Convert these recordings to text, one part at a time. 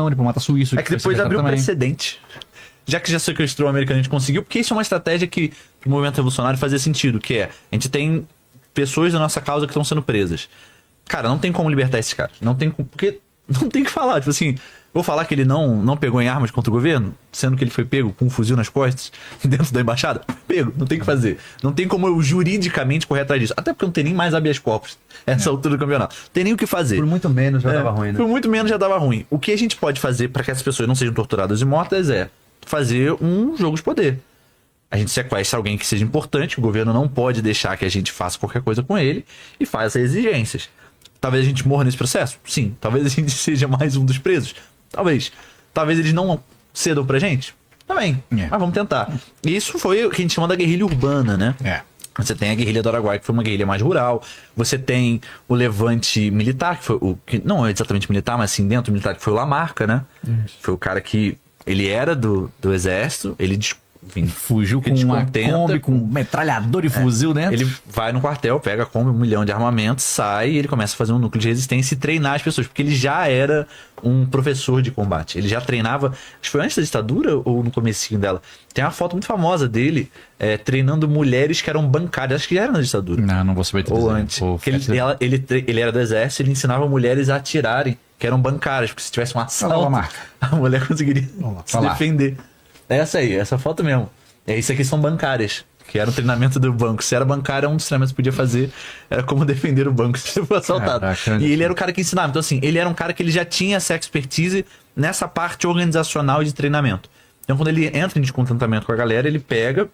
alemão, diplomata suíço. É que depois abriu um precedente. Já que já sequestrou o americano, a gente conseguiu, porque isso é uma estratégia que o movimento revolucionário fazia sentido, que é, a gente tem pessoas da nossa causa que estão sendo presas. Cara, não tem como libertar esses caras. Não tem porque não tem o que falar. Tipo assim, vou falar que ele não pegou em armas contra o governo, sendo que ele foi pego com um fuzil nas costas, dentro da embaixada? Pego, não tem o que fazer. Não tem como eu juridicamente correr atrás disso. Até porque não tem nem mais habeas corpus essa altura do campeonato. Não tem nem o que fazer. Por muito menos já dava ruim, né? Por muito menos já dava ruim. O que a gente pode fazer para que essas pessoas não sejam torturadas e mortas é fazer um jogo de poder. A gente sequestra alguém que seja importante, o governo não pode deixar que a gente faça qualquer coisa com ele e faz essas exigências. Talvez a gente morra nesse processo? Sim. Talvez a gente seja mais um dos presos? Talvez. Talvez eles não cedam pra gente? Também. Mas vamos tentar. Isso foi o que a gente chama da guerrilha urbana, né? Você tem a guerrilha do Araguaia, que foi uma guerrilha mais rural. Você tem o levante militar, que foi o que não é exatamente militar, mas assim, dentro do militar, que foi o Lamarca, né? Foi o cara que ele era do exército, ele fugiu com uma Kombi, com metralhador e fuzil dentro. Ele vai no quartel, pega a Kombi, 1 milhão de armamentos, sai e ele começa a fazer um núcleo de resistência e treinar as pessoas, porque ele já era um professor de combate. Ele já treinava, acho que foi antes da ditadura ou no comecinho dela. Tem uma foto muito famosa dele treinando mulheres que eram bancárias, acho que já era na ditadura. Não vou saber te dizer. Ou antes. Ele era do exército, ele ensinava mulheres a atirarem, que eram bancárias, porque se tivesse um assalto, a mulher conseguiria se defender. É essa aí, essa foto mesmo. Isso aqui são bancárias, que era um treinamento do banco. Se era bancário, um dos treinamentos que podia fazer era como defender o banco se você for assaltado. Caraca, e ele era o cara que ensinava. Então, assim, ele era um cara que ele já tinha essa expertise nessa parte organizacional e de treinamento. Então, quando ele entra em descontentamento com a galera, ele pega,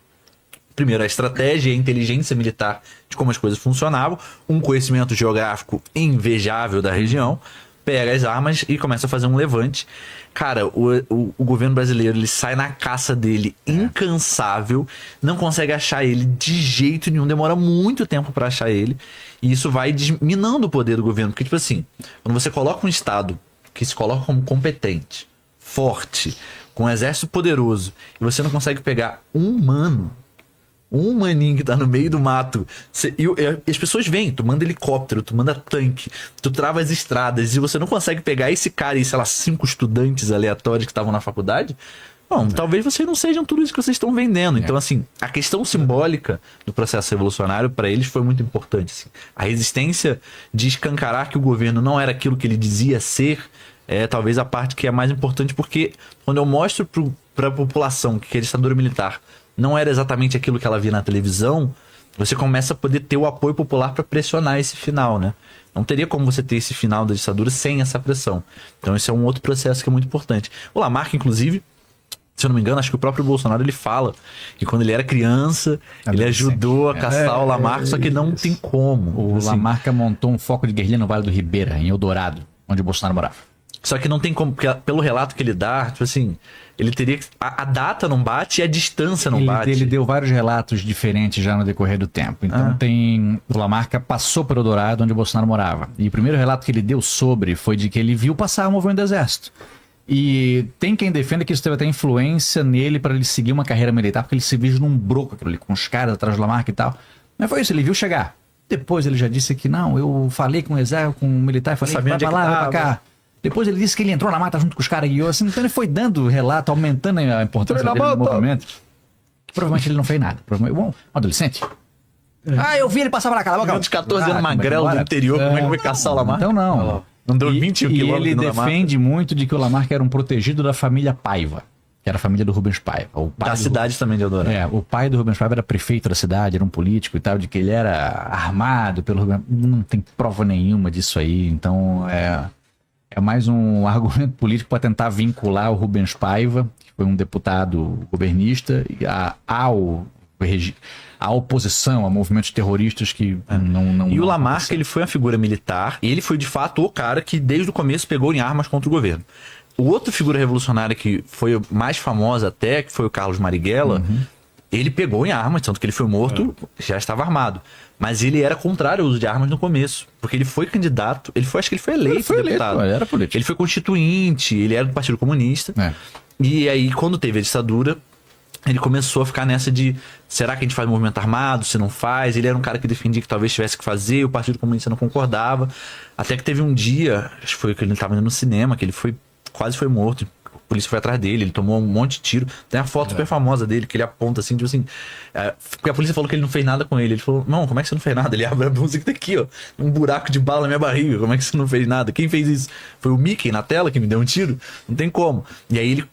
primeiro, a estratégia e a inteligência militar de como as coisas funcionavam, um conhecimento geográfico invejável da região, pega as armas e começa a fazer um levante. Cara, o governo brasileiro, ele sai na caça dele incansável, não consegue achar ele de jeito nenhum, demora muito tempo pra achar ele, e isso vai minando o poder do governo, porque tipo assim, quando você coloca um estado que se coloca como competente, forte, com um exército poderoso, e você não consegue pegar um maninho que tá no meio do mato. E as pessoas vêm, tu manda helicóptero, tu manda tanque, tu trava as estradas e você não consegue pegar esse cara e, sei lá, 5 estudantes aleatórios que estavam na faculdade. Bom, talvez vocês não sejam tudo isso que vocês estão vendendo. Então, assim, a questão simbólica do processo revolucionário para eles foi muito importante. Assim. A resistência de escancarar que o governo não era aquilo que ele dizia ser é talvez a parte que é mais importante, porque quando eu mostro para a população que a ditadura militar não era exatamente aquilo que ela via na televisão, você começa a poder ter o apoio popular para pressionar esse final, né? Não teria como você ter esse final da ditadura sem essa pressão. Então esse é um outro processo que é muito importante. O Lamarck, inclusive, se eu não me engano, acho que o próprio Bolsonaro ele fala que quando ele era criança, ele ajudou a caçar o Lamarck, só que não tem como. O assim, Lamarck montou um foco de guerrilha no Vale do Ribeira, em Eldorado, onde o Bolsonaro morava. Só que não tem como, porque pelo relato que ele dá, tipo assim, ele teria que... A data não bate e a distância não bate. Ele deu vários relatos diferentes já no decorrer do tempo. Então o Lamarck passou por Eldorado, onde o Bolsonaro morava. E o primeiro relato que ele deu sobre foi de que ele viu passar o movimento do exército. E tem quem defenda que isso teve até influência nele para ele seguir uma carreira militar, porque ele se vislumbrou com aquilo ali, com os caras atrás do Lamarck e tal. Mas foi isso, ele viu chegar. Depois ele já disse que não, eu falei com o exército, com o militar, falei que vai pra lá, vai pra cá. Depois ele disse que ele entrou na mata junto com os caras e guiou assim. Então ele foi dando relato, aumentando a importância dele no movimento. Provavelmente ele não fez nada. Bom, um adolescente. Eu vi ele passar pra cá. Uns 14 anos magrelo do interior, como é que vai caçar o Lamarck? Então não. Não deu 20 quilômetros. E ele defende muito de que o Lamarck era um protegido da família Paiva, que era a família do Rubens Paiva. O pai da cidade também de Eldorado. O pai do Rubens Paiva era prefeito da cidade, era um político e tal, de que ele era armado pelo Rubens. Não tem prova nenhuma disso aí, então é mais um argumento político para tentar vincular o Rubens Paiva, que foi um deputado governista, a oposição a movimentos terroristas que não... E o Lamarck, ele foi uma figura militar, e ele foi de fato o cara que desde o começo pegou em armas contra o governo. O outro figura revolucionária que foi mais famosa até, que foi o Carlos Marighella, ele pegou em armas, tanto que ele foi morto, já estava armado. Mas ele era contrário ao uso de armas no começo, porque ele foi candidato, acho que ele foi eleito deputado. Ele era político. Ele foi constituinte, ele era do Partido Comunista. E aí, quando teve a ditadura, ele começou a ficar nessa de, será que a gente faz movimento armado, se não faz? Ele era um cara que defendia que talvez tivesse que fazer, o Partido Comunista não concordava. Até que teve um dia, acho que foi que ele estava indo no cinema, que ele foi quase foi morto. A polícia foi atrás dele, ele tomou um monte de tiro. Tem a foto super famosa dele, que ele aponta assim, tipo assim... porque a polícia falou que ele não fez nada com ele. Ele falou, não, como é que você não fez nada? Ele abre a blusa que tá aqui, ó. Um buraco de bala na minha barriga. Como é que você não fez nada? Quem fez isso? Foi o Mickey na tela que me deu um tiro? Não tem como. E aí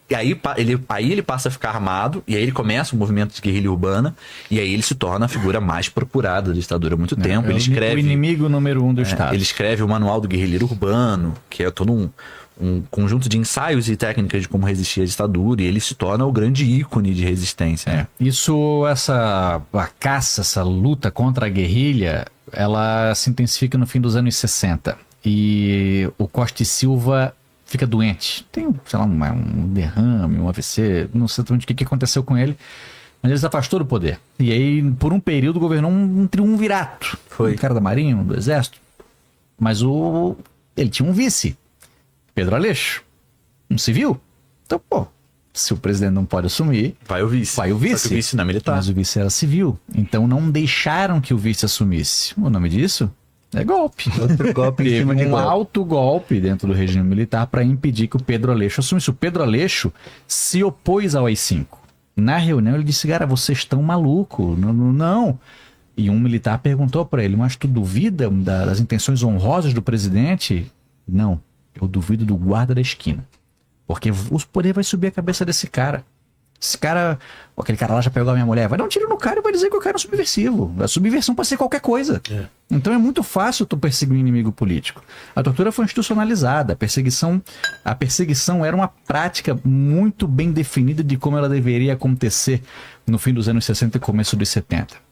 ele passa a ficar armado, e aí ele começa o movimento de guerrilha urbana, e aí ele se torna a figura mais procurada da ditadura há muito tempo. Ele escreve... O inimigo número 1 do Estado. Ele escreve o Manual do Guerrilheiro Urbano, que é todo um conjunto de ensaios e técnicas de como resistir à ditadura, e ele se torna o grande ícone de resistência. Né? A caça, essa luta contra a guerrilha, ela se intensifica no fim dos anos 60. E o Costa e Silva fica doente. Tem, sei lá, um derrame, um AVC, não sei exatamente o que aconteceu com ele, mas ele se afastou do poder. E aí, por um período, governou um triunvirato. Foi. Um cara da Marinha, do Exército. Mas ele tinha um vice, Pedro Aleixo, um civil. Então, pô, se o presidente não pode assumir, vai o vice. Só que o vice não é militar. Mas o vice era civil. Então não deixaram que o vice assumisse. O nome disso é golpe. Outro golpe em cima de golpe. Alto golpe dentro do regime militar para impedir que o Pedro Aleixo assumisse. O Pedro Aleixo se opôs ao AI-5. Na reunião ele disse, cara, vocês estão malucos. Não. E um militar perguntou para ele, mas tu duvida das intenções honrosas do presidente? Não. Eu duvido do guarda da esquina. Porque o poder vai subir a cabeça desse cara. Esse cara, aquele cara lá já pegou a minha mulher, vai dar um tiro no cara e vai dizer que o cara é subversivo. A subversão pode ser qualquer coisa. Então é muito fácil tu perseguir um inimigo político. A tortura foi institucionalizada. A perseguição era uma prática muito bem definida de como ela deveria acontecer no fim dos anos 60 e começo dos 70.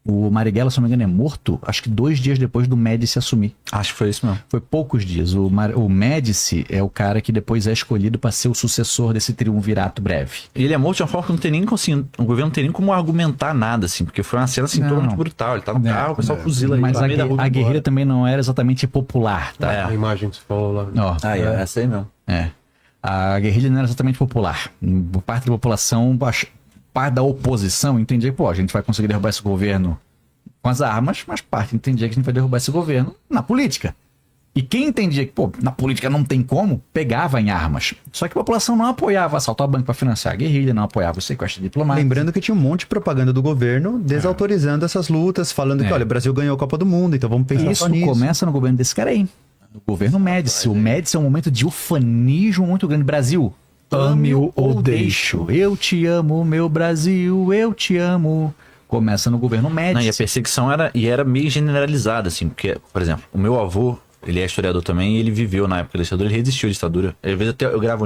O Marighella, se não me engano, é morto, acho que 2 dias depois do Médici assumir. Acho que foi isso mesmo. Foi poucos dias. O Médici é o cara que depois é escolhido para ser o sucessor desse triunvirato breve. E ele é morto de uma forma que não tem nem assim, o governo não tem nem como argumentar nada, assim, porque foi uma cena assim, totalmente brutal. Ele tá no carro, o pessoal fuzila ele. Mas a guerrilha também não era exatamente popular, tá? A imagem que você falou lá. Essa aí mesmo. A guerrilha não era exatamente popular. Por parte da população, parte da oposição entendia que, a gente vai conseguir derrubar esse governo com as armas, mas parte entendia que a gente vai derrubar esse governo na política. E quem entendia que, na política não tem como, pegava em armas. Só que a população não apoiava assalto ao banco para financiar a guerrilha, não apoiava o sequestro diplomático. Lembrando que tinha um monte de propaganda do governo desautorizando essas lutas, falando que, olha, o Brasil ganhou a Copa do Mundo, então vamos pensar só nisso. Isso começa no governo desse cara aí. No governo Médici. O Médici é um momento de ufanismo muito grande. Brasil, ame-o ou deixo. Eu te amo, meu Brasil, eu te amo. Começa no governo Médici. E a perseguição era meio generalizada, assim, porque, por exemplo, o meu avô, ele é historiador também, e ele viveu na época da ditadura, ele resistiu à ditadura. Às vezes até eu gravo